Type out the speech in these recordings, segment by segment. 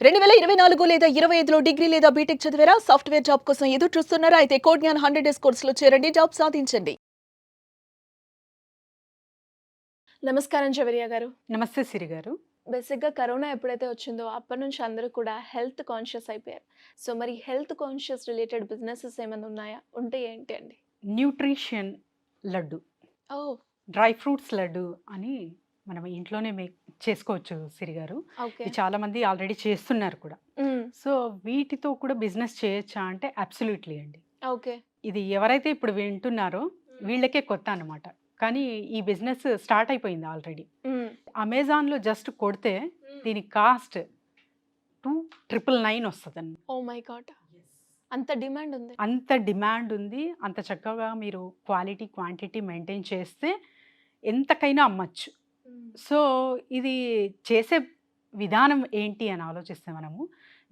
2024 లేదా 25లో డిగ్రీ లేదా బీటెక్ చదివారా? సాఫ్ట్‌వేర్ జాబ్ కోసం ఎదురు చూస్తున్నారా? అయితే కోడ్ జ్ఞాన్ 100 డేస్ కోర్సులో చేరండి. జాబ్ సాధించండి. నమస్కారం జవరియా గారు. నమస్తే సిరి గారు. బేసిక్‌గా కరోనా ఎప్పుడైతే వచ్చిందో అప్పటినుంచి అందరూ కూడా హెల్త్ కాన్షియస్ అయిపోయారు. సో మరి హెల్త్ కాన్షియస్ రిలేటెడ్ బిజినెసెస్ ఏమైనా ఉన్నాయా? ఉంటే ఏంటి అండి? న్యూట్రిషన్ లడ్డు, ఓహ్! డ్రై ఫ్రూట్స్ లడ్డు అని మనం ఇంట్లోనే చేసుకోవచ్చు సిరి గారు. ఓకే. ఇది చాలామంది ఆల్రెడీ చేస్తున్నారు కూడా. హ్మ్. సో వీటితో కూడా బిజినెస్ చేయొచ్చా అంటే అబ్సల్యూట్లీ అండి. ఓకే. ఇది ఎవరైతే ఇప్పుడు వింటున్నారో వీళ్ళకే కొత్త అన్నమాట. కానీ ఈ బిజినెస్ స్టార్ట్ అయిపోయింది ఆల్రెడీ. హ్మ్. అమెజాన్‌లో జస్ట్ కొడితే దీని కాస్ట్ 2,999 వస్తదండి. Oh my God! అంత డిమాండ్ ఉంది. అంత డిమాండ్ ఉంది. అంత చక్కగా మీరు క్వాలిటీ, క్వాంటిటీ మెయింటైన్ చేస్తే ఎంతకైనా అమ్మచ్చు. హ్మ్. సో, ఇది చేసే విధానం ఏంటి అని ఆలోచిస్తే మనము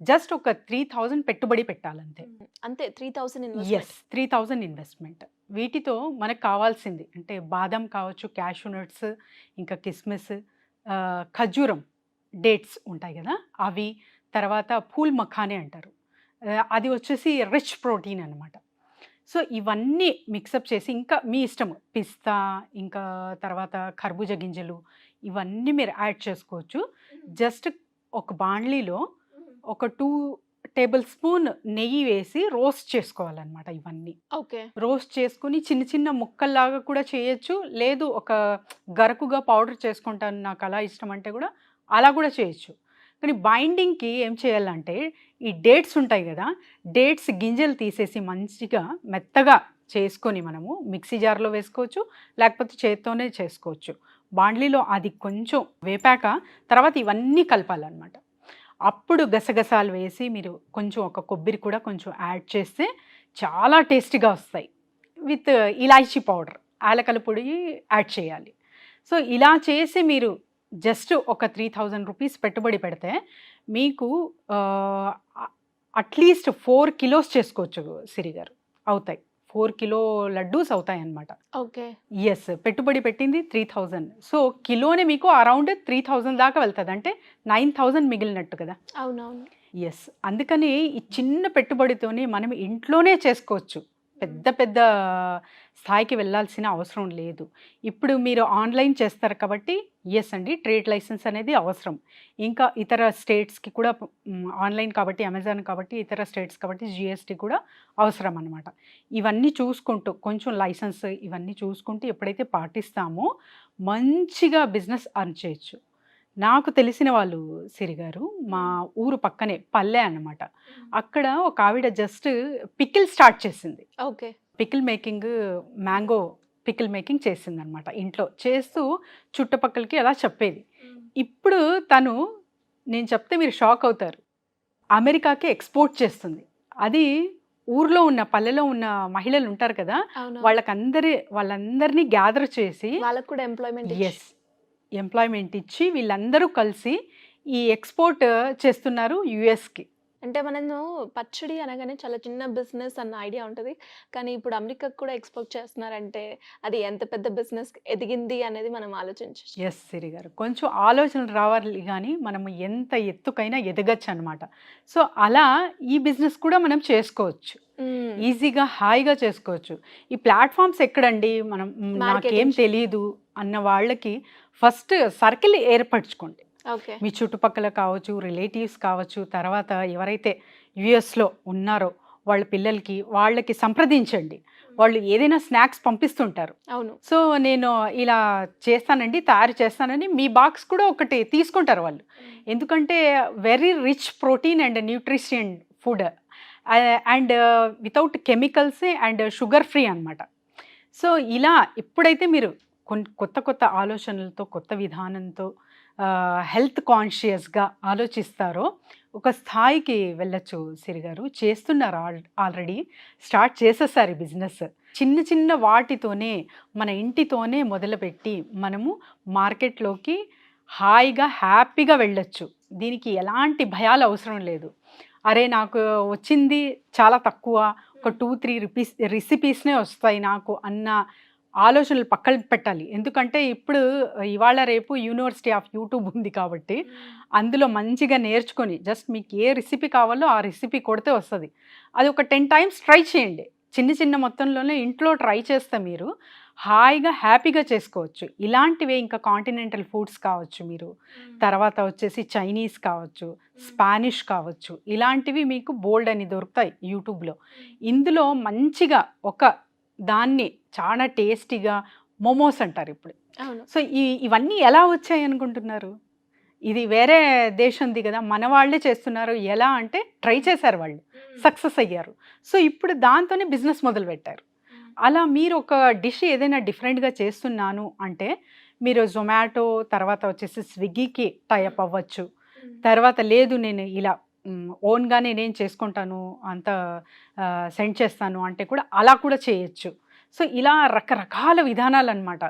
జస్ట్ ఒక 3,000 పెట్టుబడి పెట్టాలంతే. అంతే 3000 యెస్. ఇన్వెస్ట్‌మెంట్. 3,000 ఇన్వెస్ట్‌మెంట్. వీటితో మనకు కావాల్సింది అంటే బాదం కావచ్చు, క్యాష్యూ నట్స్, ఇంకా కిస్మిస్, ఖర్జూరం, డేట్స్ ఉంటాయి గదా! అవి, తర్వాత పూల్ మఖానే అంటారు. అది వచ్చేసి రిచ్ ప్రోటీన్ అనమాట. సో, ఇవన్నీ మిక్సప్ చేసి ఇంకా మీ ఇష్టము. పిస్తా, ఇంకా తర్వాత కర్బూజ గింజలు ఇవన్నీ మీరు యాడ్ చేసుకోవచ్చు. జస్ట్ ఒక బాండ్లీలో ఒక 2 టేబుల్ స్పూన్ నెయ్యి వేసి రోస్ట్ చేసుకోవాలన్నమాట ఇవన్నీ. ఓకే. రోస్ట్ చేసుకొని చిన్న చిన్న ముక్కల్లాగా కూడా చేయొచ్చు. లేదు ఒక గరుకుగా పౌడర్ చేసుకుంటాను నాకు అలా ఇష్టం అంటే కూడా అలా కూడా చేయొచ్చు. కానీ బైండింగ్‌కి ఏం చేయాలంటే ఈ డేట్స్ ఉంటాయి గదా! డేట్స్ గింజలు తీసేసి మంచిగా మెత్తగా చేసుకొని మనము మిక్సీ జార్‌లో వేసుకోవచ్చు. లేకపోతే చేత్తోనే చేసుకోవచ్చు. బాండ్లీలో అది కొంచెం వేపాక తర్వాత ఇవన్నీ కలపాలన్నమాట. అప్పుడు గసగసాలు వేసి మీరు కొంచెం ఒక కొబ్బరి కూడా కొంచెం యాడ్ చేస్తే చాలా టేస్టీగా వస్తాయి. విత్ ఇలాచీ పౌడర్, యాలకల పొడి యాడ్ చేయాలి. సో, ఇలా చేసి మీరు జస్ట్ ఒక 3,000 రూపీస్ పెట్టుబడి పెడితే మీకు ఆహ్, అట్‌లీస్ట్ 4 కిలోస్ చేసుకోవచ్చు సిరి గారు. అవుతాయి. 4 కిలో లడ్డూస్ అవుతాయన్నమాట. ఓకే. యెస్. పెట్టుబడి పెట్టింది 3,000. సో, కిలోనే మీకు అరౌండ్ 3,000 దాకా వెళ్తది. అంటే 9,000 మిగిలినట్టు కదా! అవునవును. యెస్. అందుకని ఈ చిన్న పెట్టుబడితోనే మనం ఇంట్లోనే చేసుకోవచ్చు. పెద్ద పెద్ద స్థాయికి వెళ్ళాల్సిన అవసరం లేదు. ఇప్పుడు మీరు ఆన్‌లైన్ చేస్తారు కాబట్టి యెస్ అండి. ట్రేడ్ లైసెన్స్ అనేది అవసరం. ఇంకా ఇతర స్టేట్స్‌కి కూడా ఆన్‌లైన్ కాబట్టి అమెజాన్ కాబట్టి ఇతర స్టేట్స్ కాబట్టి జీఎస్టీ కూడా అవసరం అనమాట. ఇవన్నీ చూసుకుంటూ కొంచెం లైసెన్స్ ఇవన్నీ చూసుకుంటూ ఎప్పుడైతే పాటిస్తామో మంచిగా బిజినెస్ అర్న్ చేయొచ్చు. నాకు తెలిసిన వాళ్ళు సిరి గారు, మా ఊరు పక్కనే పల్లె అన్నమాట. అక్కడ ఒక ఆవిడ జస్ట్ పికిల్ స్టార్ట్ చేసింది. Okay. Pickle making, mango pickle making చేసిందనమాట ఇంట్లో. చేస్తూ చుట్టుపక్కలకి అలా చెప్పేది. ఇప్పుడు తను నేను చెప్తే మీరు షాక్ అవుతారు. అమెరికాకి ఎక్స్‌పోర్ట్ చేస్తుంది. అది ఊర్లో ఉన్న పల్లెలో ఉన్న మహిళలు ఉంటారు కదా! అవును. వాళ్ళందరిని గ్యాదర్ చేసి వాళ్ళకి కూడా ఎంప్లాయ్‌మెంట్ ఇచ్చి. యెస్. ఎంప్లాయ్‌మెంట్ ఇచ్చి వీళ్ళందరూ కలిసి ఈ ఎక్స్‌పోర్ట్ చేస్తున్నారు యూఎస్‌కి. అంటే మనము పచ్చడి అనగానే చాలా చిన్న బిజినెస్ అన్న ఐడియా ఉంటది. కానీ ఇప్పుడు అమెరికాకి కూడా ఎక్స్‌పోర్ట్ చేస్తున్నారంటే అది ఎంత పెద్ద బిజినెస్ ఎదిగింది అనేది మనం ఆలోచించొచ్చు. యెస్ సిరి గారు. కొంచెం ఆలోచనలు రావాలి గానీ మనము ఎంత ఎత్తుకైనా ఎదగొచ్చనమాట. సో, అలా ఈ బిజినెస్ కూడా మనం చేసుకోవచ్చు. హ్మ్. ఈజీగా, హాయిగా చేసుకోవచ్చు. ఈ ప్లాట్‌ఫార్మ్స్ ఎక్కడండి మనం నాకేం మార్కెటింగ్. తెలీదు అన్న వాళ్ళకి ఫస్ట్ సర్కిల్ ఏర్పరచుకోండి. ఓకే. మీ చుట్టుపక్కల కావచ్చు, రిలేటివ్స్ కావచ్చు, తర్వాత ఎవరైతే యూఎస్‌లో ఉన్నారో వాళ్ళ పిల్లలకి, వాళ్ళకి సంప్రదించండి. వాళ్ళు ఏదైనా స్నాక్స్ పంపిస్తుంటారు. అవును. సో, నేను ఇలా చేస్తానండి, తయారు చేస్తానని మీ బాక్స్ కూడా ఒకటి తీసుకుంటారు వాళ్ళు. ఎందుకంటే very rich protein and nutrition food and without chemicals and sugar free అనమాట. సో, ఇలా ఎప్పుడైతే మీరు కొత్త కొత్త ఆలోచనలతో, కొత్త విధానంతో హెల్త్ కాన్షియస్‌గా ఆలోచిస్తారో ఒక స్థాయికి వెళ్ళొచ్చు సిరి గారు. చేస్తున్నారు ఆల్రెడీ స్టార్ట్ చేసేసారు ఈ బిజినెస్. చిన్న చిన్న వాటితోనే మన ఇంటితోనే మొదలుపెట్టి మనము మార్కెట్‌లోకి హాయిగా, హ్యాపీగా వెళ్ళొచ్చు. దీనికి ఎలాంటి భయాలు అవసరం లేదు. అరే! నాకు వచ్చింది చాలా తక్కువ. ఒక 2, 3 రెసిపీస్‌నే వస్తాయి నాకు అన్న ఆలోచనలు పక్కన పెట్టాలి. ఎందుకంటే ఇప్పుడు ఇవాళ రేపు యూనివర్సిటీ ఆఫ్ యూట్యూబ్ ఉంది కాబట్టి అందులో మంచిగా నేర్చుకొని జస్ట్ మీకు ఏ రెసిపీ కావాలో ఆ రెసిపీ కొడితే వస్తుంది. అది ఒక 10 టైమ్స్ ట్రై చేయండి. చిన్న చిన్న మొత్తంలోనే ఇంట్లో ట్రై చేస్తే మీరు హాయిగా హ్యాపీగా చేసుకోవచ్చు. ఇలాంటివే ఇంకా కాంటినెంటల్ ఫుడ్స్ కావచ్చు, మీరు తర్వాత వచ్చేసి చైనీస్ కావచ్చు, స్పానిష్ కావచ్చు, ఇలాంటివి మీకు బోల్డ్ అని దొరుకుతాయి యూట్యూబ్లో. ఇందులో మంచిగా ఒక దాన్ని చాలా టేస్టీగా మోమోస్ అంటారు ఇప్పుడు. అవును. సో ఇవన్నీ ఎలా వచ్చాయి అనుకుంటున్నారు? ఇది వేరే దేశంది కదా, మన వాళ్ళే చేస్తున్నారు. ఎలా అంటే ట్రై చేశారు, వాళ్ళు సక్సెస్ అయ్యారు. సో ఇప్పుడు దాంతోనే బిజినెస్ మొదలు పెట్టారు. అలా మీరు ఒక డిష్ ఏదైనా డిఫరెంట్గా చేస్తున్నాను అంటే మీరు జొమాటో తర్వాత వచ్చేసి స్విగ్గీకి టైఅప్ అవ్వచ్చు. తర్వాత లేదు నేను ఇలా ఓన్గానే నేను చేసుకుంటాను, అంత సెండ్ చేస్తాను అంటే కూడా అలా కూడా చేయొచ్చు. సో ఇలా రకరకాల విధానాలు అనమాట.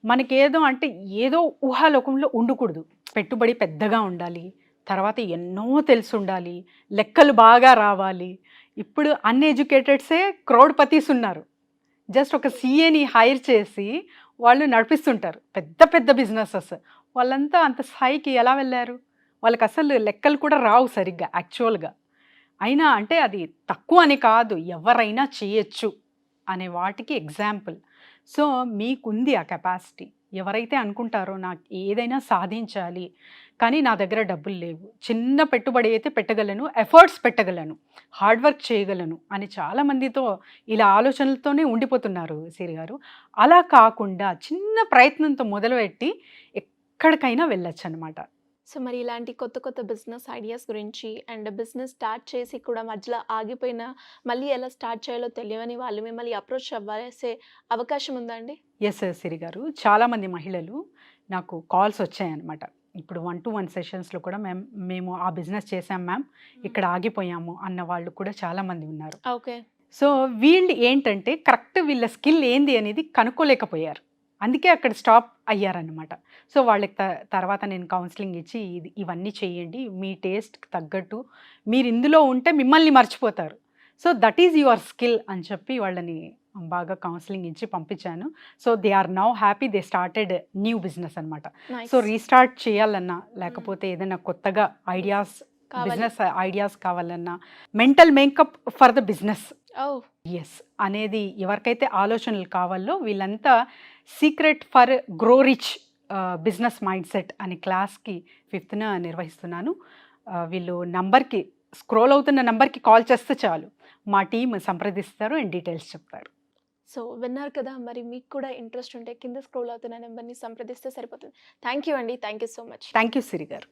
మనకేదో అంటే ఏదో ఊహాలోకంలో ఉండకూడదు. పెట్టుబడి పెద్దగా ఉండాలి, తర్వాత ఎన్నో తెలిసి ఉండాలి, లెక్కలు బాగా రావాలి. ఇప్పుడు అన్ఎడ్యుకేటెడ్సే క్రోడ్పతీస్ ఉన్నారు. జస్ట్ ఒక సీఏని హైర్ చేసి వాళ్ళు నడిపిస్తుంటారు పెద్ద పెద్ద బిజినెసెస్. వాళ్ళంతా అంత స్థాయికి ఎలా వెళ్ళారు? వాళ్ళకి అసలు లెక్కలు కూడా రావు సరిగ్గా యాక్చువల్గా. అయినా అంటే అది తక్కువ అని కాదు, ఎవరైనా చేయొచ్చు అనే వాటికి ఎగ్జాంపుల్. సో మీకుంది ఆ కెపాసిటీ. ఎవరైతే అనుకుంటారో నాకు ఏదైనా సాధించాలి కానీ నా దగ్గర డబ్బులు లేవు, చిన్న పెట్టుబడి అయితే పెట్టగలను, ఎఫర్ట్స్ పెట్టగలను, హార్డ్ వర్క్ చేయగలను అని చాలామందితో ఇలా ఆలోచనలతోనే ఉండిపోతున్నారు సిరి గారు. అలా కాకుండా చిన్న ప్రయత్నంతో మొదలుపెట్టి ఎక్కడికైనా వెళ్ళొచ్చు అనమాట. సో మరి ఇలాంటి కొత్త కొత్త బిజినెస్ ఐడియాస్ గురించి అండ్ బిజినెస్ స్టార్ట్ చేసి కూడా మధ్యలో ఆగిపోయినా మళ్ళీ ఎలా స్టార్ట్ చేయాలో తెలియని వాళ్ళు మిమ్మల్ని అప్రోచ్ అవ్వాల్సే అవకాశం ఉందా అండి? ఎస్ సిరి గారు, చాలామంది మహిళలు నాకు కాల్స్ వచ్చాయన్నమాట. ఇప్పుడు 1-to-1 సెషన్స్లో కూడా మేము ఆ బిజినెస్ చేసాం మ్యామ్, ఇక్కడ ఆగిపోయాము అన్న వాళ్ళు కూడా చాలామంది ఉన్నారు. ఓకే. సో వీళ్ళు ఏంటంటే కరెక్ట్ వీళ్ళ స్కిల్ ఏంది అనేది కనుక్కోలేకపోయారు, అందుకే అక్కడ స్టాప్ అయ్యారనమాట. సో వాళ్ళకి తర్వాత నేను కౌన్సిలింగ్ ఇచ్చి ఇవన్నీ చేయండి, మీ టేస్ట్కి తగ్గట్టు మీరు ఇందులో ఉంటే మిమ్మల్ని మర్చిపోతారు, so that is your skill అని చెప్పి వాళ్ళని బాగా కౌన్సిలింగ్ ఇచ్చి పంపించాను. So they are now happy, they started new business అనమాట. సో రీస్టార్ట్ చేయాలన్నా లేకపోతే ఏదైనా కొత్తగా ఐడియాస్ బిజినెస్ ఐడియాస్ కావాలన్నా mental makeup for the business ఎస్ అనేది ఎవరికైతే ఆలోచనలు కావాలో వీళ్ళంతా secret for grow rich business mind set అనే క్లాస్కి 5th నిర్వహిస్తున్నాను. వీళ్ళు నంబర్కి స్క్రోల్ అవుతున్న నంబర్కి కాల్ చేస్తే చాలు, మా టీం సంప్రదిస్తారు అండ్ డీటెయిల్స్ చెప్తారు. సో విన్నారు కదా, మరి మీకు కూడా ఇంట్రెస్ట్ ఉంటే కింద స్క్రోల్ అవుతున్న నెంబర్ని సంప్రదిస్తే సరిపోతుంది. థ్యాంక్ యూ అండి, thank you so much. Thank you Siri గారు.